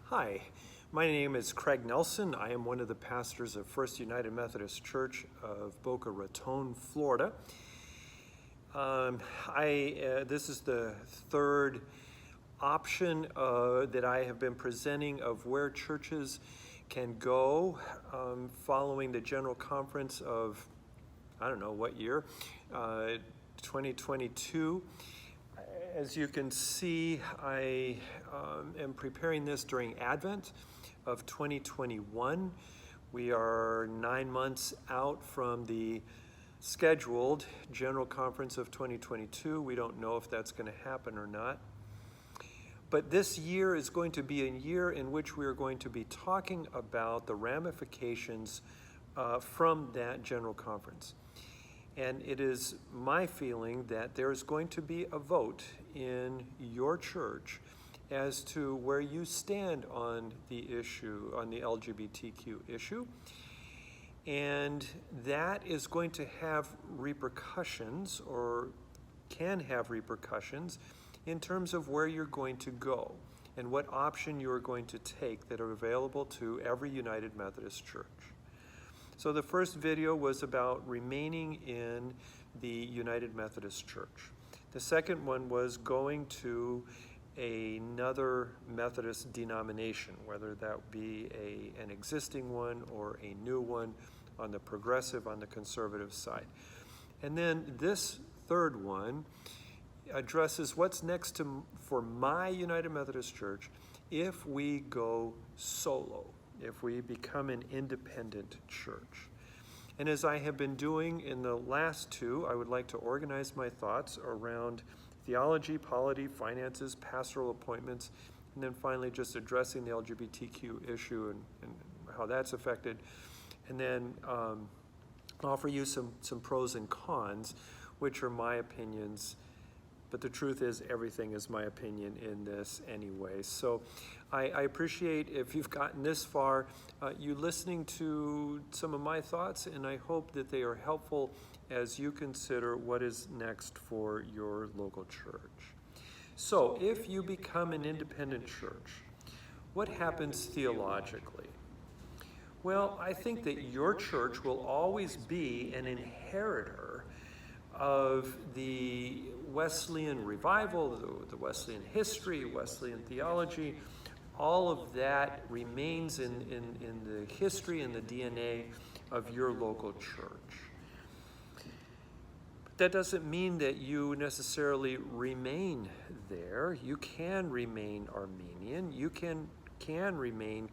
Hi, my name is Craig Nelson. I am one of the pastors of First United Methodist Church of Boca Raton, Florida. This is the third option that I have been presenting of where churches can go following the General Conference of, I don't know what year, 2022. As you can see, I am preparing this during Advent of 2021. We are 9 months out from the scheduled General Conference of 2022. We don't know if that's going to happen or not. But this year is going to be a year in which we are going to be talking about the ramifications from that General Conference. And it is my feeling that there's going to be a vote in your church as to where you stand on the issue, on the LGBTQ issue. And that is going to have repercussions, or can have repercussions, in terms of where you're going to go and what option you're going to take that are available to every United Methodist Church. So the first video was about remaining in the United Methodist Church. The second one was going to another Methodist denomination, whether that be an existing one or a new one on the progressive, on the conservative side. And then this third one addresses what's next for my United Methodist Church if we go solo, if we become an independent church. And as I have been doing in the last two, I would like to organize my thoughts around theology, polity, finances, pastoral appointments, and then finally just addressing the LGBTQ issue and how that's affected. And then offer you some pros and cons, which are my opinions. But the truth is, everything is my opinion in this anyway. So I appreciate, if you've gotten this far, you listening to some of my thoughts, and I hope that they are helpful as you consider what is next for your local church. So if you become an independent church, what happens theologically? Well, I think that your church will always be an inheritor of the Wesleyan revival, the Wesleyan history, Wesleyan theology. All of that remains in the history and the DNA of your local church. But that doesn't mean that you necessarily remain there. You can remain Armenian. You can remain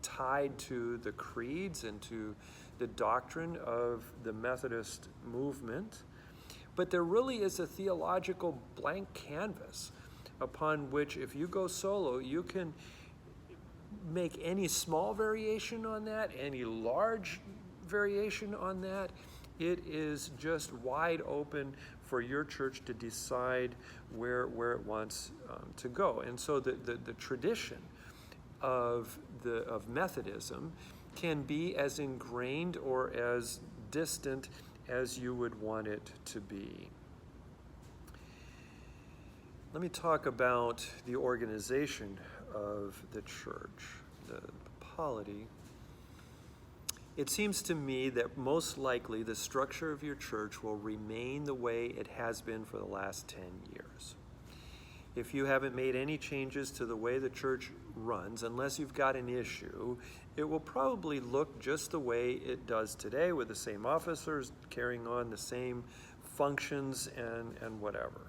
tied to the creeds and to the doctrine of the Methodist movement. But there really is a theological blank canvas upon which, if you go solo, you can make any small variation on that, any large variation on that. It is just wide open for your church to decide where it wants to go. And so the tradition of Methodism can be as ingrained or as distant as you would want it to be. Let me talk about the organization of the church, the polity. It seems to me that most likely the structure of your church will remain the way it has been for the last 10 years. If you haven't made any changes to the way the church runs, unless you've got an issue, it will probably look just the way it does today, with the same officers carrying on the same functions and whatever.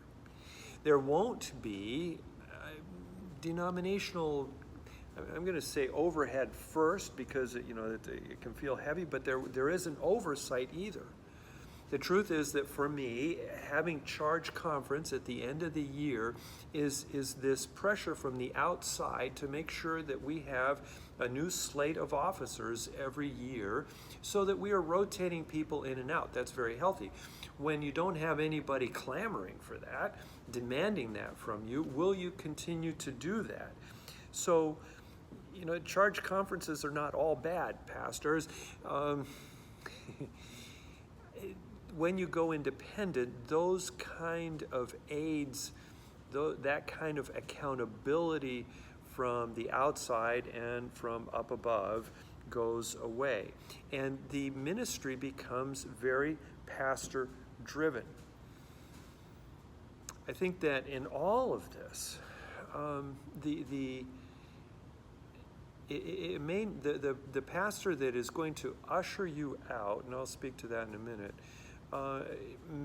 There won't be denominational, I'm going to say overhead first, because it can feel heavy, but there isn't oversight either. The truth is that for me, having charge conference at the end of the year is this pressure from the outside to make sure that we have a new slate of officers every year so that we are rotating people in and out. That's very healthy. When you don't have anybody clamoring for that, demanding that from you, will you continue to do that? So, charge conferences are not all bad, pastors. When you go independent, those kind of aids, that kind of accountability from the outside and from up above goes away. And the ministry becomes very pastor driven. I think that in all of this, the pastor that is going to usher you out, and I'll speak to that in a minute,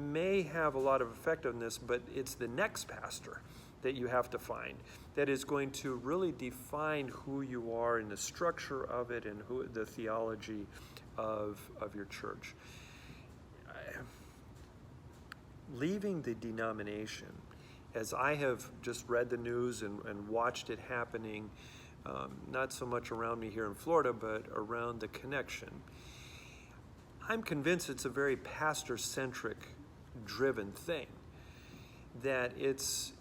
may have a lot of effect on this, but it's the next pastor that you have to find that is going to really define who you are in the structure of it and the theology of your church. Leaving the denomination, as I have just read the news and watched it happening, not so much around me here in Florida, but around the connection, I'm convinced it's a very pastor-centric driven thing, that it's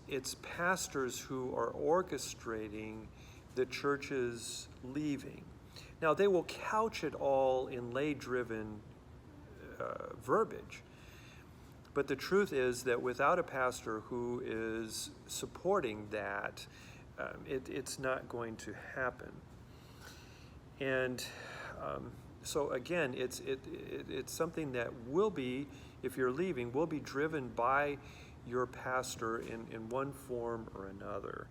pastors who are orchestrating the church's leaving. Now, they will couch it all in lay-driven verbiage, but the truth is that without a pastor who is supporting that, it's not going to happen. And so again, it's something that will be, if you're leaving, will be driven by your pastor in one form or another.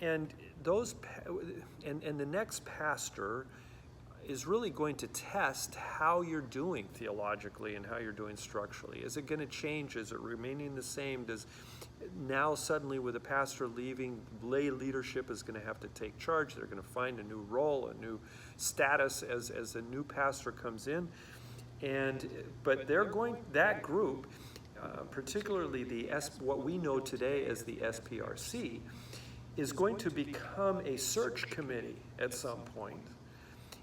And and the next pastor is really going to test how you're doing theologically and how you're doing structurally. Is it going to change? Is it remaining the same? Does now suddenly with a pastor leaving, lay leadership is going to have to take charge? They're going to find a new role, a new status as a new pastor comes in. But they're going, that group, particularly what we know today as the SPRC, is going to become a search committee at some point.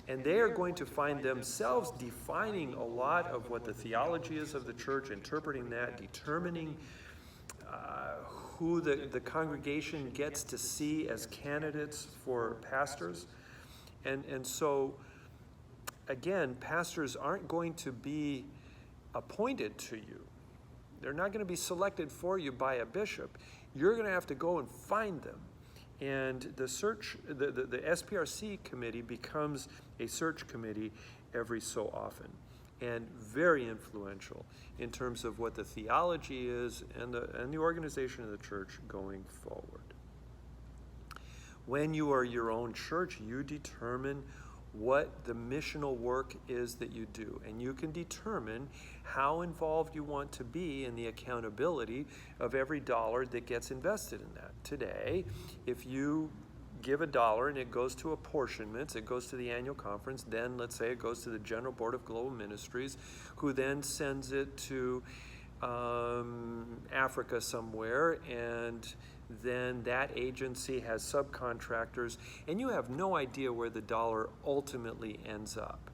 And they are going to find themselves defining a lot of what the theology is of the church, interpreting that, determining who the congregation gets to see as candidates for pastors. And so, again, pastors aren't going to be appointed to you. They're not going to be selected for you by a bishop. You're going to have to go and find them. And the SPRC committee becomes a search committee every so often, and very influential in terms of what the theology is and the organization of the church going forward. When you are your own church, you determine what the missional work is that you do, and you can determine how involved you want to be in the accountability of every dollar that gets invested in that. Today, if you give $1 and it goes to apportionments, it goes to the annual conference, then let's say it goes to the General Board of Global Ministries, who then sends it to Africa somewhere, and then that agency has subcontractors, and you have no idea where the dollar ultimately ends up.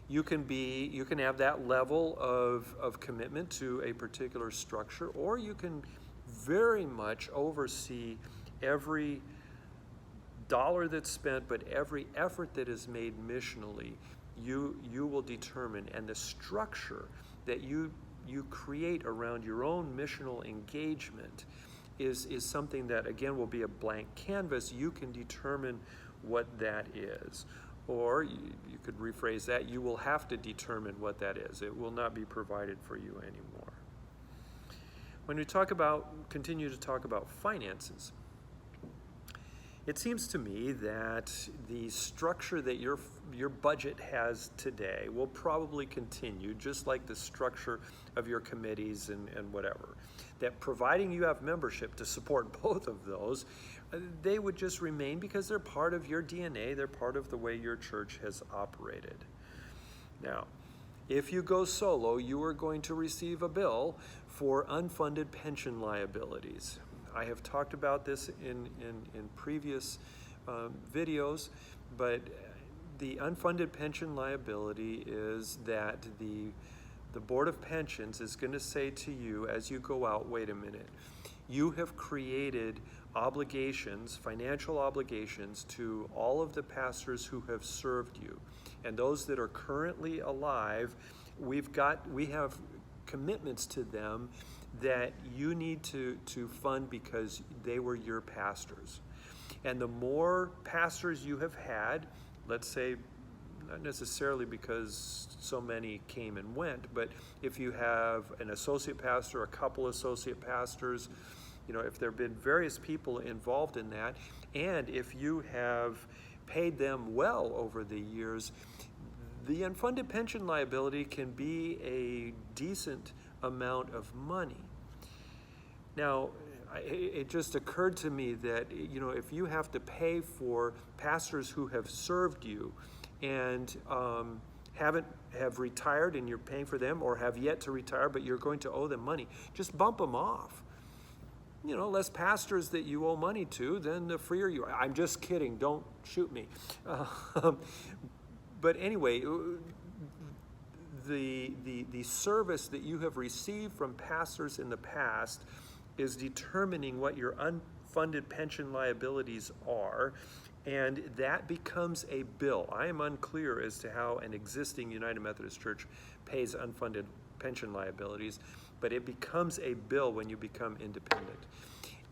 You can have that level of commitment to a particular structure, or you can very much oversee every dollar that's spent, but every effort that is made missionally, you will determine, and the structure that you create around your own missional engagement is something that, again, will be a blank canvas. You can determine what that is. Or you could rephrase that, you will have to determine what that is. It will not be provided for you anymore. When we continue to talk about finances, it seems to me that the structure that your budget has today will probably continue, just like the structure of your committees and whatever. That providing you have membership to support both of those, they would just remain because they're part of your DNA, they're part of the way your church has operated. Now, if you go solo, you are going to receive a bill for unfunded pension liabilities. I have talked about this in previous videos, but the unfunded pension liability is that the Board of Pensions is going to say to you as you go out, wait a minute, you have created obligations, financial obligations to all of the pastors who have served you. And those that are currently alive, we have commitments to them that you need to fund because they were your pastors. And the more pastors you have had, let's say, not necessarily because so many came and went, but if you have an associate pastor, a couple associate pastors, if there have been various people involved in that, and if you have paid them well over the years, the unfunded pension liability can be a decent amount of money. Now, it just occurred to me that, if you have to pay for pastors who have served you and have retired and you're paying for them, or have yet to retire but you're going to owe them money, just bump them off. Less pastors that you owe money to, then the freer you are. I'm just kidding, don't shoot me. But anyway, the service that you have received from pastors in the past is determining what your unfunded pension liabilities are, and that becomes a bill. I am unclear as to how an existing United Methodist Church pays unfunded pension liabilities, but it becomes a bill when you become independent,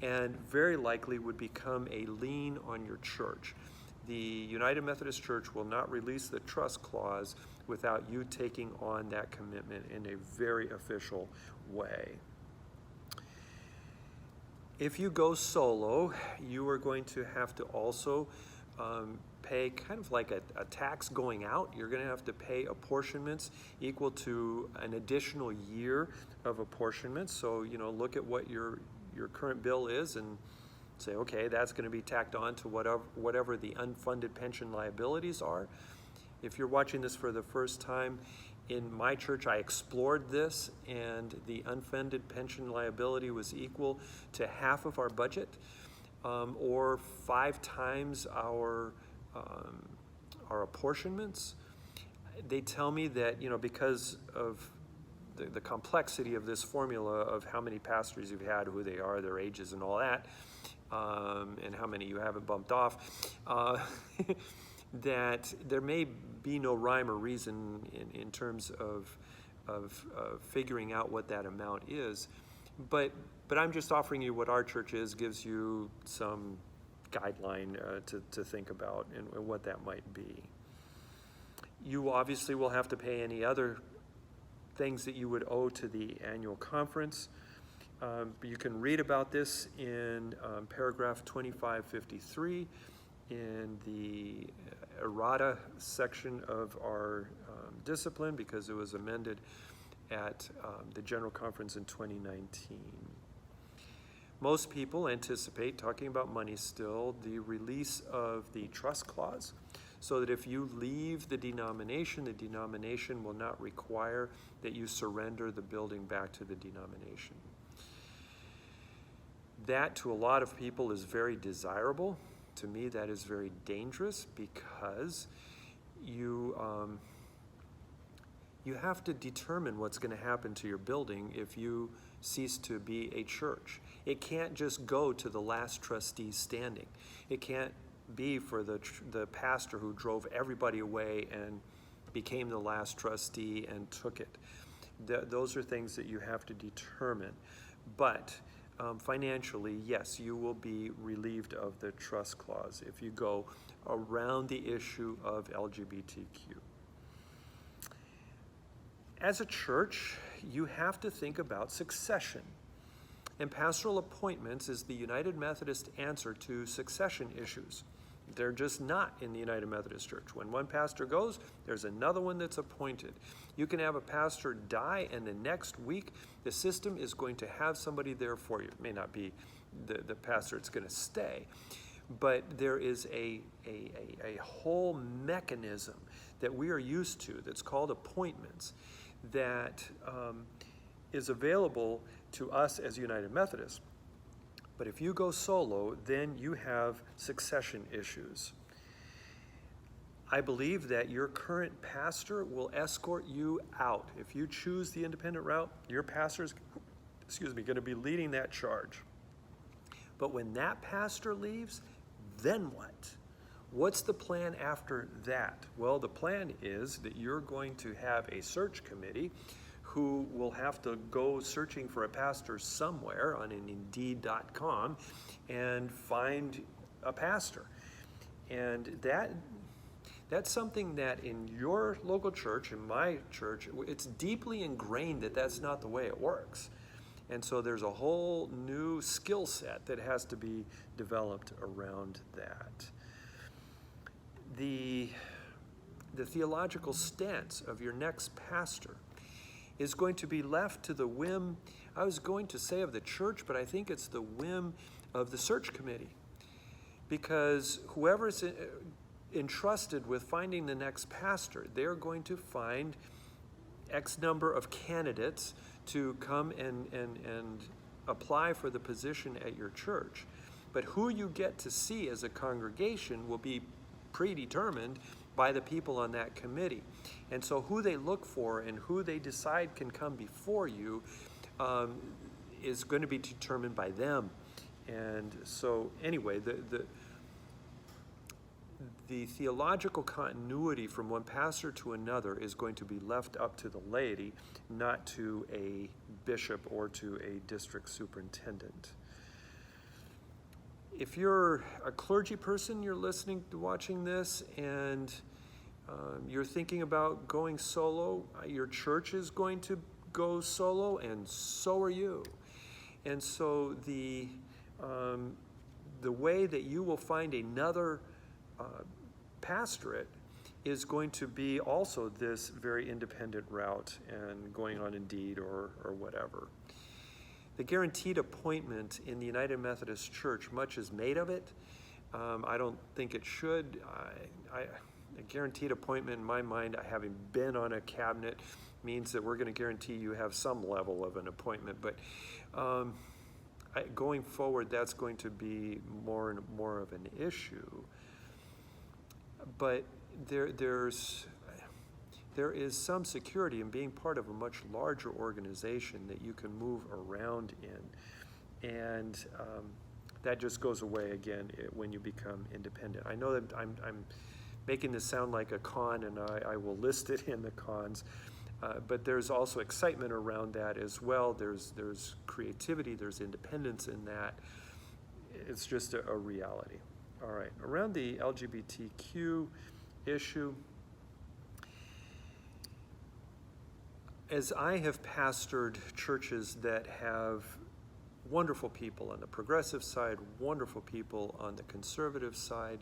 and very likely would become a lien on your church. The United Methodist Church will not release the trust clause without you taking on that commitment in a very official way. If you go solo, you are going to have to also pay kind of like a tax going out. You're going to have to pay apportionments equal to an additional year of apportionments. So, look at what your current bill is and say, okay, that's going to be tacked on to whatever the unfunded pension liabilities are. If you're watching this for the first time, in my church, I explored this, and the unfunded pension liability was equal to half of our budget, or 5 times our apportionments. They tell me that, because of the complexity of this formula of how many pastors you've had, who they are, their ages, and all that, and how many you haven't bumped off, that there may be no rhyme or reason in terms of figuring out what that amount is. But I'm just offering you what our church is, gives you some guideline to think about and what that might be. You obviously will have to pay any other things that you would owe to the annual conference. You can read about this in paragraph 2553 in the errata section of our discipline, because it was amended at the General Conference in 2019. Most people anticipate, talking about money still, the release of the trust clause, so that if you leave the denomination will not require that you surrender the building back to the denomination. That, to a lot of people, is very desirable. To me, that is very dangerous, because you have to determine what's going to happen to your building if you cease to be a church. It can't just go to the last trustee standing. It can't be for the pastor who drove everybody away and became the last trustee and took it. Those are things that you have to determine. But financially, yes, you will be relieved of the trust clause if you go around the issue of LGBTQ. As a church, you have to think about succession. And pastoral appointments is the United Methodist answer to succession issues. They're just not in the United Methodist Church. When one pastor goes, there's another one that's appointed. You can have a pastor die, and the next week, the system is going to have somebody there for you. It may not be the pastor that's going to stay, but there is a whole mechanism that we are used to that's called appointments that is available to us as United Methodists. But if you go solo, then you have succession issues. I believe that your current pastor will escort you out. If you choose the independent route, your pastor's, going to be leading that charge. But when that pastor leaves, then what? What's the plan after that? Well, the plan is that you're going to have a search committee who will have to go searching for a pastor somewhere on an Indeed.com and find a pastor. And that's something that in your local church, in my church, it's deeply ingrained that that's not the way it works. And so there's a whole new skill set that has to be developed around that. The theological stance of your next pastor is going to be left to the whim, I was going to say of the church, but I think it's the whim of the search committee. Because whoever's entrusted with finding the next pastor, they're going to find X number of candidates to come and apply for the position at your church. But who you get to see as a congregation will be predetermined by the people on that committee. And so who they look for and who they decide can come before you is going to be determined by them. And so anyway, the theological continuity from one pastor to another is going to be left up to the laity, not to a bishop or to a district superintendent. If you're a clergy person, you're listening to watching this, and you're thinking about going solo, your church is going to go solo, and so are you. And so the way that you will find another pastorate is going to be also this very independent route and going on Indeed or whatever. The guaranteed appointment in the United Methodist Church, much is made of it. I don't think it should. A guaranteed appointment in my mind, having been on a cabinet, means that we're going to guarantee you have some level of an appointment. But going forward, that's going to be more and more of an issue. But there is some security in being part of a much larger organization that you can move around in. And that just goes away again when you become independent. I know that I'm making this sound like a con, and I will list it in the cons, but there's also excitement around that as well. There's creativity, there's independence in that. It's just a reality. All right, around the LGBTQ issue, as I have pastored churches that have wonderful people on the progressive side, wonderful people on the conservative side,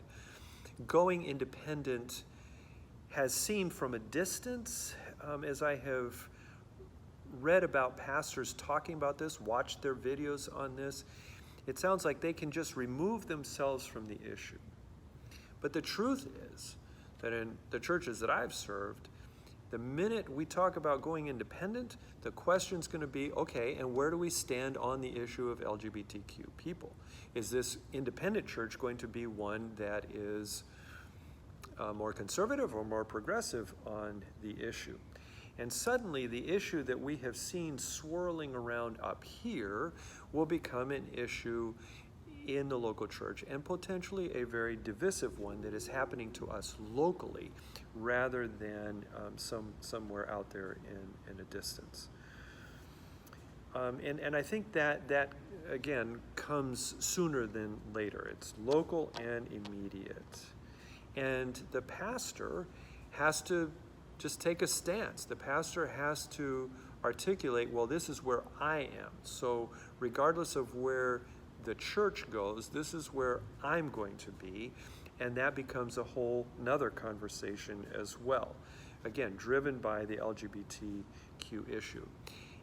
going independent has seemed from a distance, as I have read about pastors talking about this, watched their videos on this, it sounds like they can just remove themselves from the issue. But the truth is that in the churches that I've served, the minute we talk about going independent, the question's going to be, okay, and where do we stand on the issue of LGBTQ people? Is this independent church going to be one that is more conservative or more progressive on the issue? And suddenly the issue that we have seen swirling around up here will become an issue in the local church, and potentially a very divisive one that is happening to us locally rather than somewhere out there in a distance. And I think that again comes sooner than later. It's local and immediate. And the pastor has to just take a stance. The pastor has to articulate, well, this is where I am. So regardless of where the church goes, this is where I'm going to be. And that becomes a whole nother conversation as well. Again, driven by the LGBTQ issue.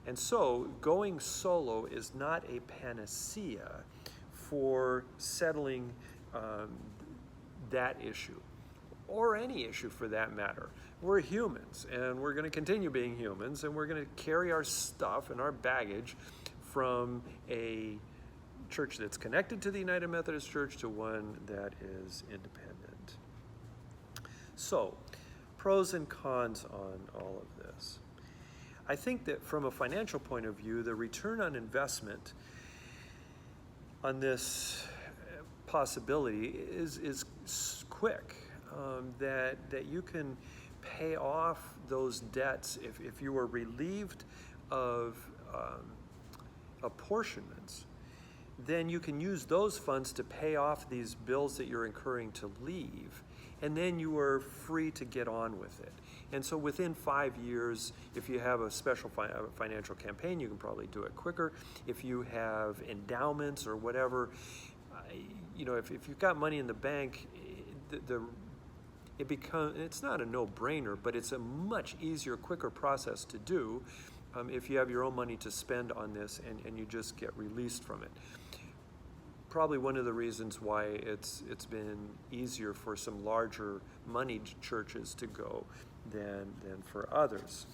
And so going solo is not a panacea for settling that issue, or any issue for that matter. We're humans, and we're going to continue being humans, and we're going to carry our stuff and our baggage from a church that's connected to the United Methodist Church to one that is independent. So, pros and cons on all of this. I think that from a financial point of view, the return on investment on this possibility is quick. That you can pay off those debts if you were relieved of apportionments. then you can use those funds to pay off these bills that you're incurring to leave, and then you are free to get on with it. And so within 5 years, if you have a special financial campaign, you can probably do it quicker. If you have endowments or whatever, if you've got money in the bank, it's not a no-brainer, but it's a much easier, quicker process to do if you have your own money to spend on this and you just get released from it. Probably one of the reasons why it's been easier for some larger moneyed churches to go than for others.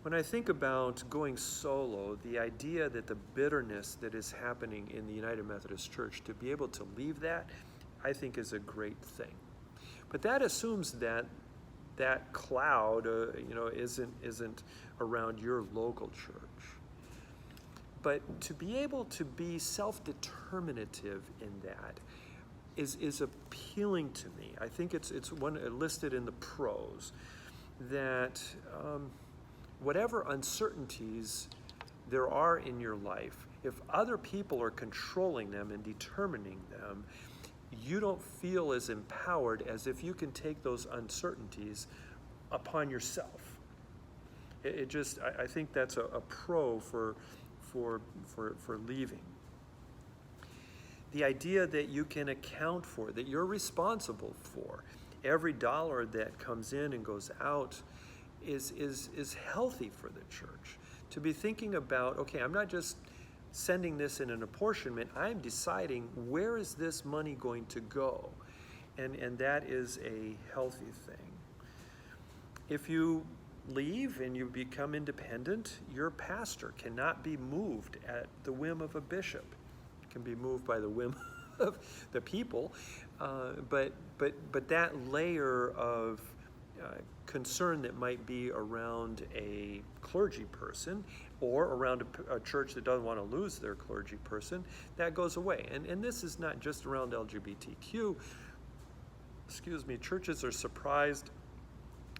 When I think about going solo, the idea that the bitterness that is happening in the United Methodist Church, to be able to leave that, I think is a great thing. But that assumes that that cloud, isn't around your local church. But to be able to be self-determinative in that is appealing to me. I think it's one listed in the pros that whatever uncertainties there are in your life, if other people are controlling them and determining them, you don't feel as empowered as if you can take those uncertainties upon yourself. I think that's a pro for leaving. The idea that you can account for, that you're responsible for every dollar that comes in and goes out is healthy for the church. To be thinking about, okay, I'm not just sending this in an apportionment, I'm deciding where is this money going to go, and that is a healthy thing. If you leave and you become independent, your pastor cannot be moved at the whim of a bishop. It can be moved by the whim of the people, but that layer of concern that might be around a clergy person or around a church that doesn't want to lose their clergy person, that goes away. And this is not just around LGBTQ. Churches are surprised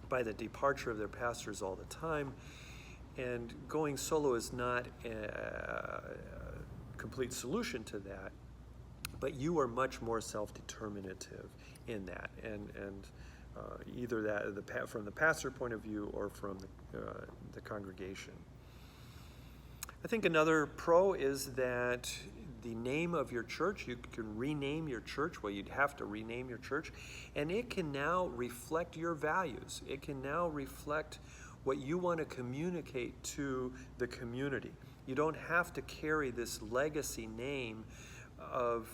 by the departure of their pastors all the time, and going solo is not a complete solution to that, but you are much more self-determinative in that, and either that from the pastor point of view or from the congregation. I think another pro is that the name of your church, you can rename your church. Well, you'd have to rename your church, and it can now reflect your values. It can now reflect what you want to communicate to the community. You don't have to carry this legacy name of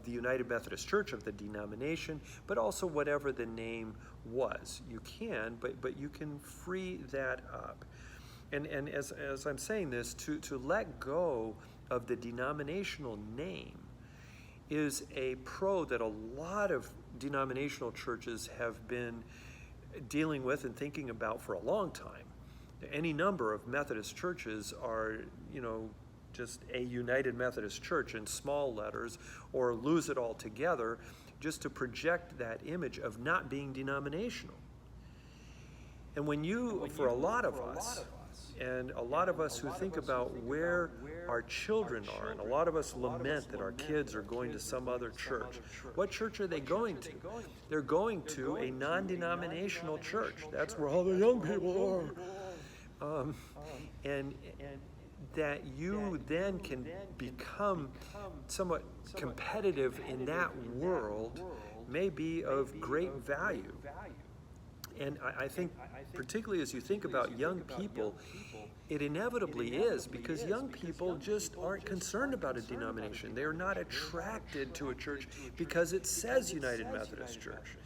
the United Methodist Church, of the denomination, but also whatever the name was. You can, but you can free that up. And as I'm saying this, to let go of the denominational name is a pro that a lot of denominational churches have been dealing with and thinking about for a long time. Any number of Methodist churches are, just a United Methodist Church in small letters, or lose it altogether, just to project that image of not being denominational. And for a lot of us, and a lot of us who think about where our children are, and a lot of us lament that our kids are going to some other church. What church are they going to? They're going to a non-denominational church. That's where all the young people are. And that you then can become somewhat competitive in that world may be of great value. And I think, particularly as you think about young people, it inevitably is, because young people just aren't concerned about a denomination. They are not attracted to a church because it says United Methodist Church.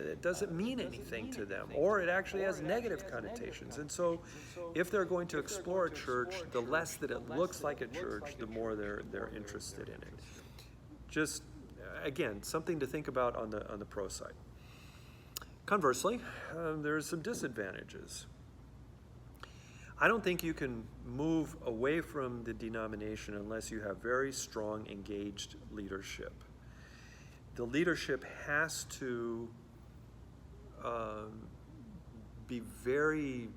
It doesn't mean anything to them, or it actually has negative connotations. And so if they're going to explore a church, the less that it looks like a church, the more they're interested in it. Just, again, something to think about on the pro side. Conversely, there's some disadvantages. I don't think you can move away from the denomination unless you have very strong, engaged leadership. The leadership has to be very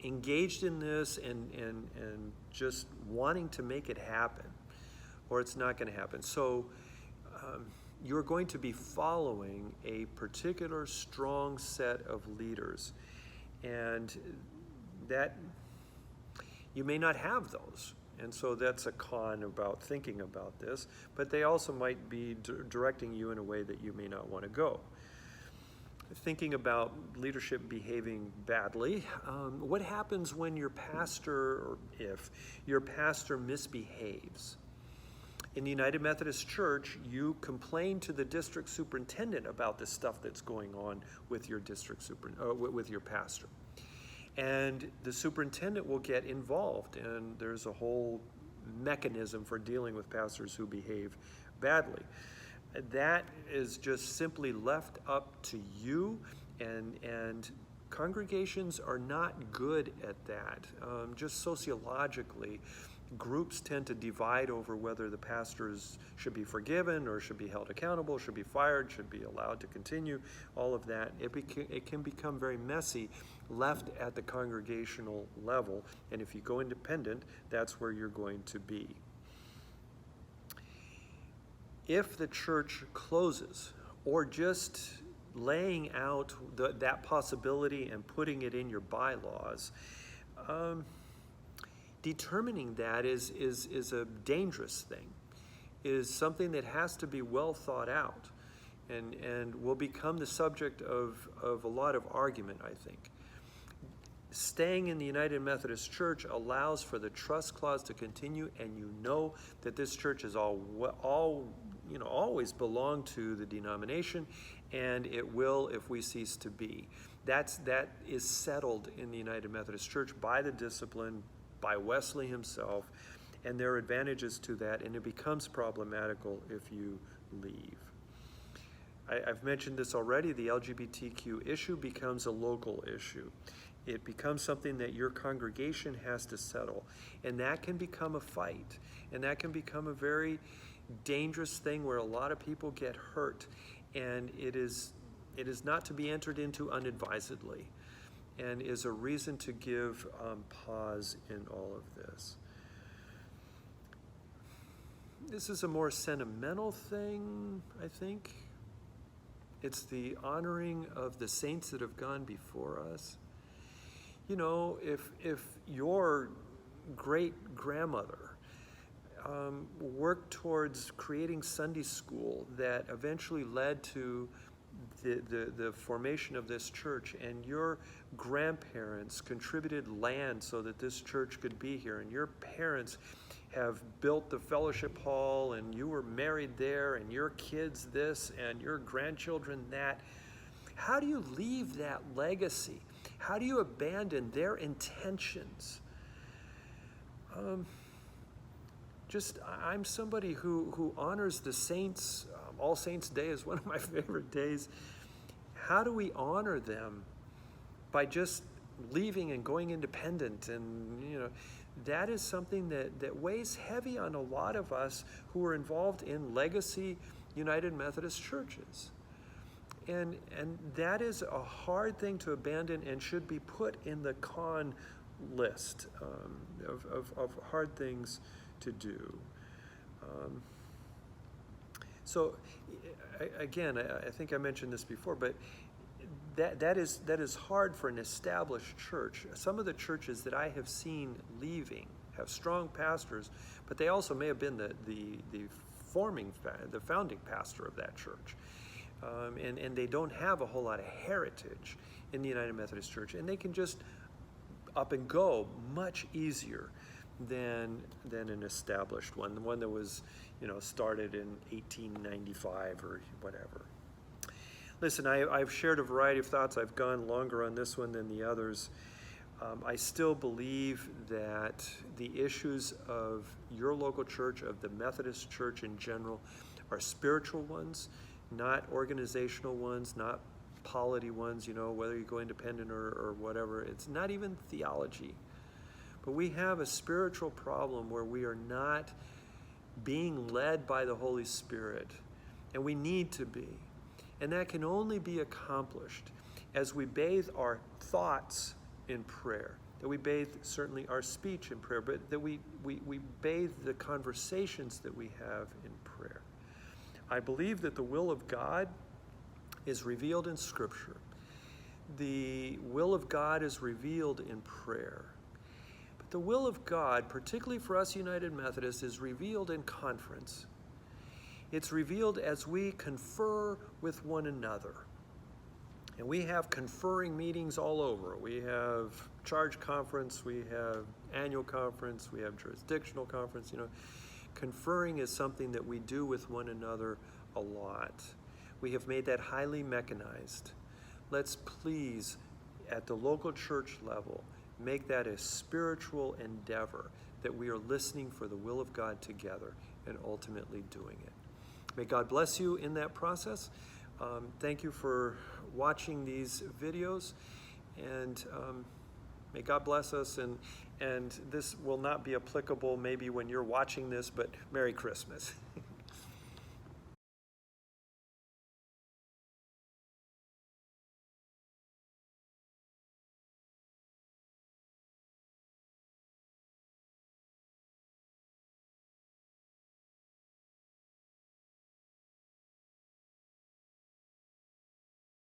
engaged in this and just wanting to make it happen, or it's not going to happen. So you're going to be following a particular strong set of leaders, and that you may not have those. And so that's a con about thinking about this, but they also might be directing you in a way that you may not want to go. Thinking about leadership behaving badly, what happens when your pastor, or if your pastor misbehaves? In the United Methodist Church, you complain to the district superintendent about the stuff that's going on with your with your pastor. And the superintendent will get involved, and there's a whole mechanism for dealing with pastors who behave badly. That is just simply left up to you, and congregations are not good at that. Just sociologically, groups tend to divide over whether the pastors should be forgiven or should be held accountable, should be fired, should be allowed to continue, all of that. It can become very messy left at the congregational level, and if you go independent, that's where you're going to be. If the church closes, or just laying out that possibility and putting it in your bylaws, determining that is a dangerous thing, is something that has to be well thought out, and will become the subject of a lot of argument, I think. Staying in the United Methodist Church allows for the trust clause to continue, and you know that this church is always belong to the denomination, and it will if we cease to be. That is settled in the United Methodist Church by the discipline, by Wesley himself, and there are advantages to that, and it becomes problematical if you leave. I've mentioned this already. The LGBTQ issue becomes a local issue. It becomes something that your congregation has to settle, and that can become a fight, and that can become a very dangerous thing where a lot of people get hurt, and it is not to be entered into unadvisedly, and is a reason to give pause in all of this. This is a more sentimental thing, I think. It's the honoring of the saints that have gone before us. You know, if your great-grandmother worked towards creating Sunday school that eventually led to the formation of this church, and your grandparents contributed land so that this church could be here, and your parents have built the fellowship hall, and you were married there, and your kids this, and your grandchildren that, how do you leave that legacy? How do you abandon their intentions? I'm somebody who honors the saints. All Saints Day is one of my favorite days. How do we honor them? By just leaving and going independent, and that is something that weighs heavy on a lot of us who are involved in legacy United Methodist churches. And that is a hard thing to abandon, and should be put in the con list of hard things to do. So again, I think I mentioned this before, but that is hard for an established church. Some of the churches that I have seen leaving have strong pastors, but they also may have been the founding pastor of that church. And they don't have a whole lot of heritage in the United Methodist Church, and they can just up and go much easier than an established one, the one that was started in 1895 or whatever. Listen, I've shared a variety of thoughts. I've gone longer on this one than the others. I still believe that the issues of your local church, of the Methodist Church in general, are spiritual ones, not organizational ones, not polity ones, whether you go independent or whatever. It's not even theology. But we have a spiritual problem where we are not being led by the Holy Spirit, and we need to be. And that can only be accomplished as we bathe our thoughts in prayer, that we bathe certainly our speech in prayer, but that we bathe the conversations that we have in prayer. I believe that the will of God is revealed in Scripture. The will of God is revealed in prayer. But the will of God, particularly for us United Methodists, is revealed in conference. It's revealed as we confer with one another. And we have conferring meetings all over. We have charge conference, we have annual conference, we have jurisdictional conference. You know, conferring is something that we do with one another a lot. We have made that highly mechanized. Let's please, at the local church level, make that a spiritual endeavor, that we are listening for the will of God together and ultimately doing it. May God bless you in that process. Thank you for watching these videos, and may God bless us. And this will not be applicable maybe when you're watching this, but Merry Christmas.